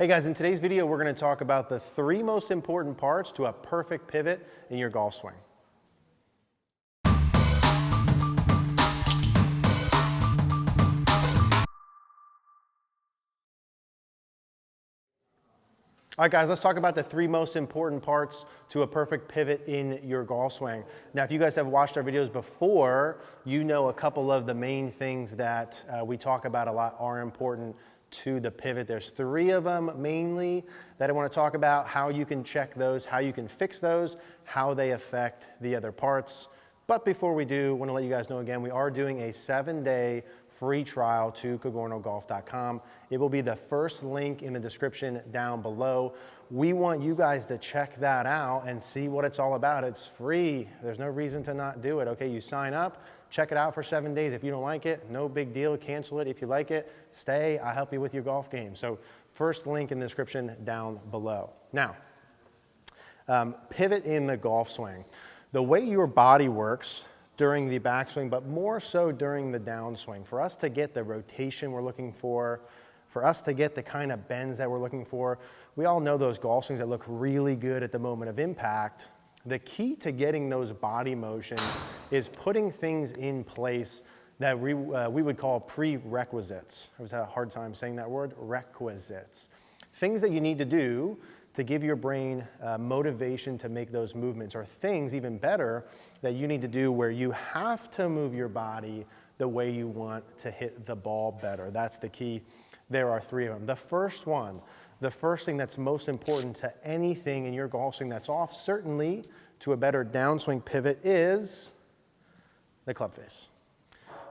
Hey guys, in today's video, we're going to talk about the 3 most important parts to a perfect pivot in your golf swing. All right guys, let's talk about the 3 most important parts to a perfect pivot in your golf swing. Now, if you guys have watched our videos before, you know a couple of the main things that we talk about a lot are important to the pivot. There's 3 of them mainly that I want to talk about, how you can check those, how you can fix those, how they affect the other parts. But before we do, I want to let you guys know again, we are doing a 7-day free trial to cogornogolf.com. It will be the first link in the description down below. We want you guys to check that out and see what it's all about. It's free. There's no reason to not do it. Okay, you sign up, check it out for 7 days. If you don't like it, no big deal. Cancel it. If you like it, stay. I'll help you with your golf game. So first link in the description down below. Now, pivot in the golf swing. The way your body works during the backswing, but more so during the downswing, for us to get the rotation we're looking for us to get the kind of bends that we're looking for, we all know those golf swings that look really good at the moment of impact. The key to getting those body motions is putting things in place that we would call prerequisites. I was having a hard time saying that word, requisites. Things that you need to do to give your brain motivation to make those movements, or things even better that you need to do where you have to move your body the way you want to hit the ball better. That's the key. There are 3 of them. The first one, the first thing that's most important to anything in your golf swing that's off, certainly to a better downswing pivot, is the club face.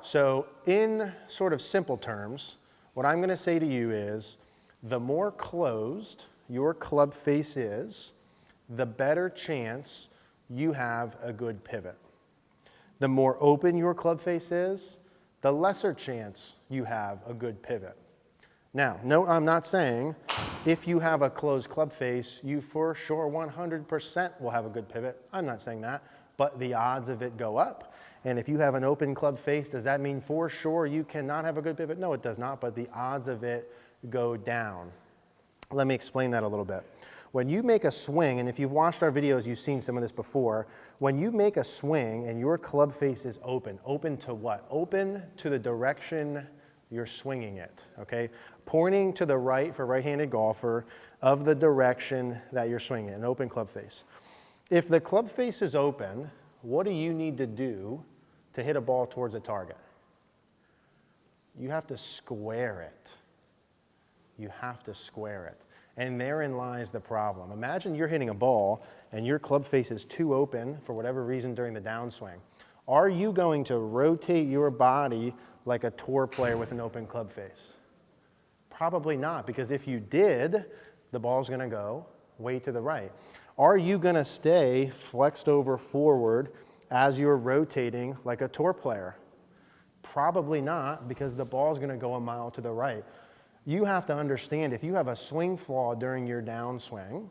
So in sort of simple terms, what I'm going to say to you is the more closed your club face is, the better chance you have a good pivot. The more open your club face is, the lesser chance you have a good pivot. Now, no, I'm not saying if you have a closed club face, you for sure 100% will have a good pivot. I'm not saying that, but the odds of it go up. And if you have an open club face, does that mean for sure you cannot have a good pivot? No, it does not, but the odds of it go down. Let me explain that a little bit. When you make a swing, and if you've watched our videos, you've seen some of this before, when you make a swing and your club face is open, open to what? Open to the direction you're swinging it, okay? Pointing to the right for right-handed golfer of the direction that you're swinging, an open club face. If the club face is open, what do you need to do to hit a ball towards a target? You have to square it. You have to square it. And therein lies the problem. Imagine you're hitting a ball and your club face is too open for whatever reason during the downswing. Are you going to rotate your body like a tour player with an open club face? Probably not, because if you did, the ball's going to go way to the right. Are you going to stay flexed over forward as you're rotating like a tour player? Probably not, because the ball's going to go a mile to the right. You have to understand, if you have a swing flaw during your downswing,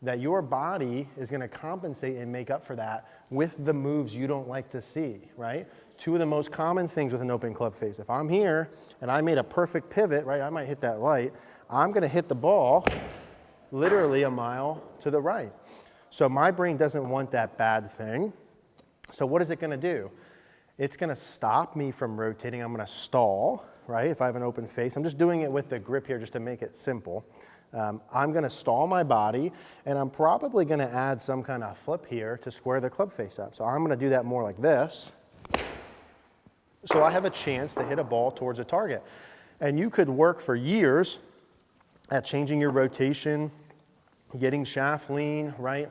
that your body is going to compensate and make up for that with the moves you don't like to see, right? 2 of the most common things with an open club face. If I'm here and I made a perfect pivot, right, I might hit that light, I'm going to hit the ball literally a mile to the right. So my brain doesn't want that bad thing. So what is it going to do? It's going to stop me from rotating. I'm going to stall, right, if I have an open face. I'm just doing it with the grip here just to make it simple. I'm going to stall my body, and I'm probably going to add some kind of flip here to square the club face up. So I'm going to do that more like this. So I have a chance to hit a ball towards a target. And you could work for years at changing your rotation, getting shaft lean, right?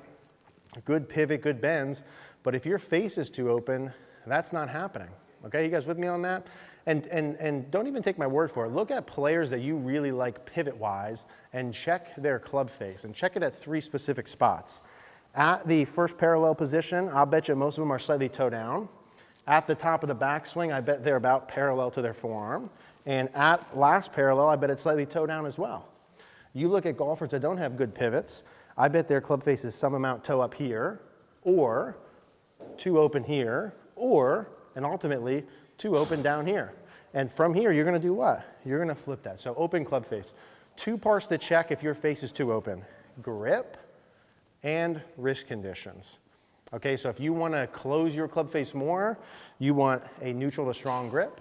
Good pivot, good bends. But if your face is too open, that's not happening. Okay, you guys with me on that? And don't even take my word for it. Look at players that you really like pivot-wise and check their club face, and check it at 3 specific spots. At the first parallel position, I'll bet you most of them are slightly toe down. At the top of the backswing, I bet they're about parallel to their forearm. And at last parallel, I bet it's slightly toe down as well. You look at golfers that don't have good pivots, I bet their club face is some amount toe up here, or too open here, or, and ultimately, too open down here. And from here, you're gonna do what? You're gonna flip that. So open club face. 2 parts to check if your face is too open: grip and wrist conditions. Okay, so if you wanna close your club face more, you want a neutral to strong grip.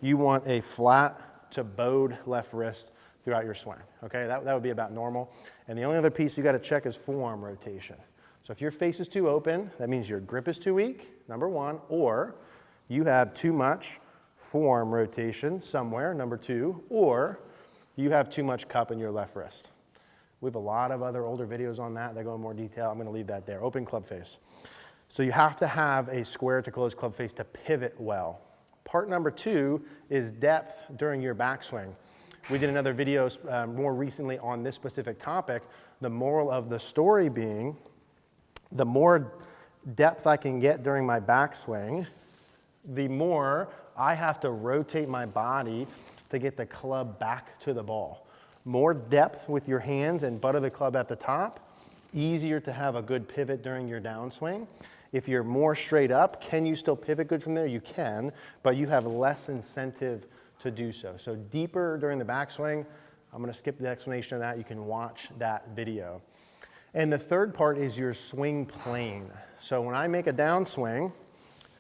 You want a flat to bowed left wrist throughout your swing. Okay, that would be about normal. And the only other piece you gotta check is forearm rotation. So if your face is too open, that means your grip is too weak, number 1, or you have too much forearm rotation somewhere, number 2, or you have too much cup in your left wrist. We have a lot of other older videos on that go in more detail. I'm gonna leave that there. Open club face. So you have to have a square to close club face to pivot well. Part number 2 is depth during your backswing. We did another video more recently on this specific topic. The moral of the story being, the more depth I can get during my backswing, the more I have to rotate my body to get the club back to the ball. More depth with your hands and butt of the club at the top, easier to have a good pivot during your downswing. If you're more straight up, can you still pivot good from there? You can, but you have less incentive to do so. So deeper during the backswing, I'm gonna skip the explanation of that. You can watch that video. And the third part is your swing plane. So when I make a downswing,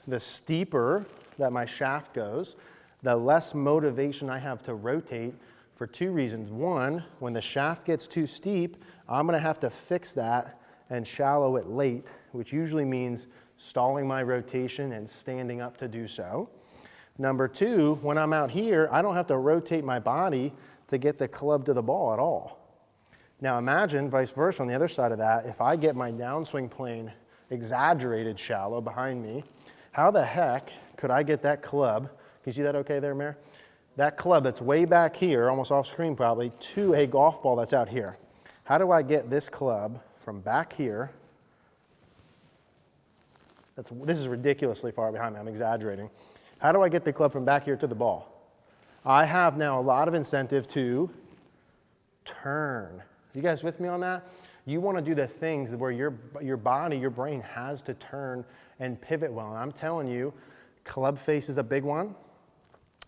the steeper that my shaft goes, the less motivation I have to rotate for 2 reasons. 1, when the shaft gets too steep, I'm gonna have to fix that and shallow it late, which usually means stalling my rotation and standing up to do so. Number 2, when I'm out here, I don't have to rotate my body to get the club to the ball at all. Now imagine vice versa on the other side of that, if I get my downswing plane exaggerated shallow behind me, how the heck could I get that club, can you see that okay there, Mayor? That club that's way back here, almost off screen probably, to a golf ball that's out here. How do I get this club from back here? This is ridiculously far behind me, I'm exaggerating. How do I get the club from back here to the ball? I have now a lot of incentive to turn. You guys with me on that? You want to do the things where your body, your brain has to turn and pivot well. And I'm telling you, club face is a big one.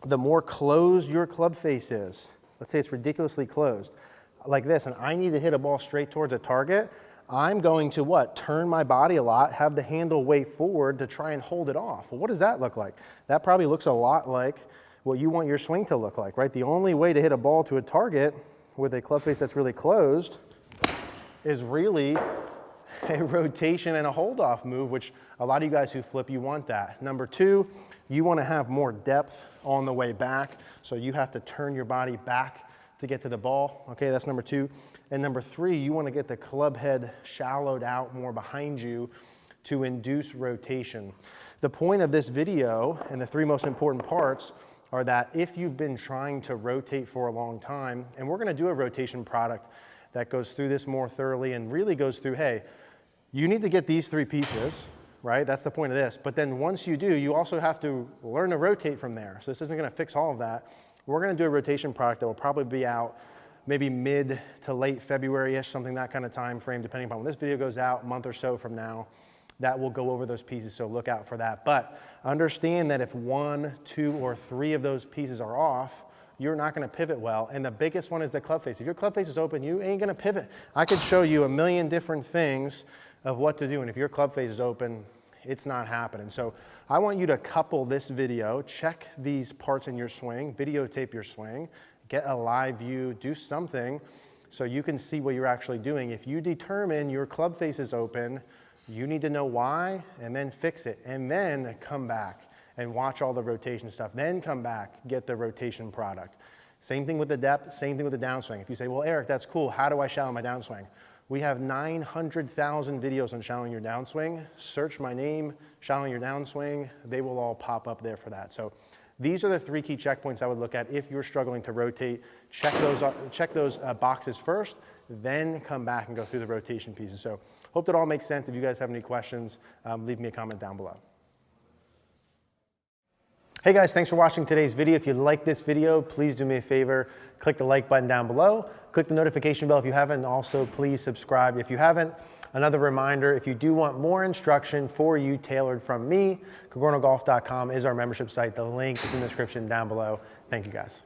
The more closed your club face is, let's say it's ridiculously closed, like this, and I need to hit a ball straight towards a target, I'm going to what? Turn my body a lot, have the handle way forward to try and hold it off. Well, what does that look like? That probably looks a lot like what you want your swing to look like, right? The only way to hit a ball to a target with a club face that's really closed is really a rotation and a hold-off move, which a lot of you guys who flip, you want that. Number 2, you want to have more depth on the way back, so you have to turn your body back to get to the ball. Okay, that's number 2. And number 3, you want to get the club head shallowed out more behind you to induce rotation. The point of this video and the 3 most important parts are that if you've been trying to rotate for a long time, and we're going to do a rotation product that goes through this more thoroughly and really goes through, hey, you need to get these 3 pieces, right? That's the point of this. But then once you do, you also have to learn to rotate from there. So this isn't going to fix all of that. We're going to do a rotation product that will probably be out maybe mid to late February-ish, something that kind of time frame, depending upon when this video goes out, a month or so from now. That will go over those pieces, so look out for that. But understand that if 1, 2, or 3 of those pieces are off, you're not gonna pivot well. And the biggest one is the club face. If your club face is open, you ain't gonna pivot. I could show you a million different things of what to do, and if your club face is open, it's not happening. So I want you to couple this video, check these parts in your swing, videotape your swing, get a live view, do something so you can see what you're actually doing. If you determine your club face is open, you need to know why and then fix it, and then come back and watch all the rotation stuff. Then come back, get the rotation product. Same thing with the depth, same thing with the downswing. If you say, well, Eric, that's cool, how do I shallow my downswing? We have 900,000 videos on shallowing your downswing. Search my name, shallowing your downswing. They will all pop up there for that. So these are the 3 key checkpoints I would look at if you're struggling to rotate. Check those boxes first, then come back and go through the rotation pieces. So hope that all makes sense. If you guys have any questions, leave me a comment down below. Hey guys, thanks for watching today's video. If you like this video, please do me a favor, click the like button down below, click the notification bell if you haven't, and also please subscribe if you haven't. Another reminder, if you do want more instruction for you tailored from me, cogornogolf.com is our membership site. The link is in the description down below. Thank you guys.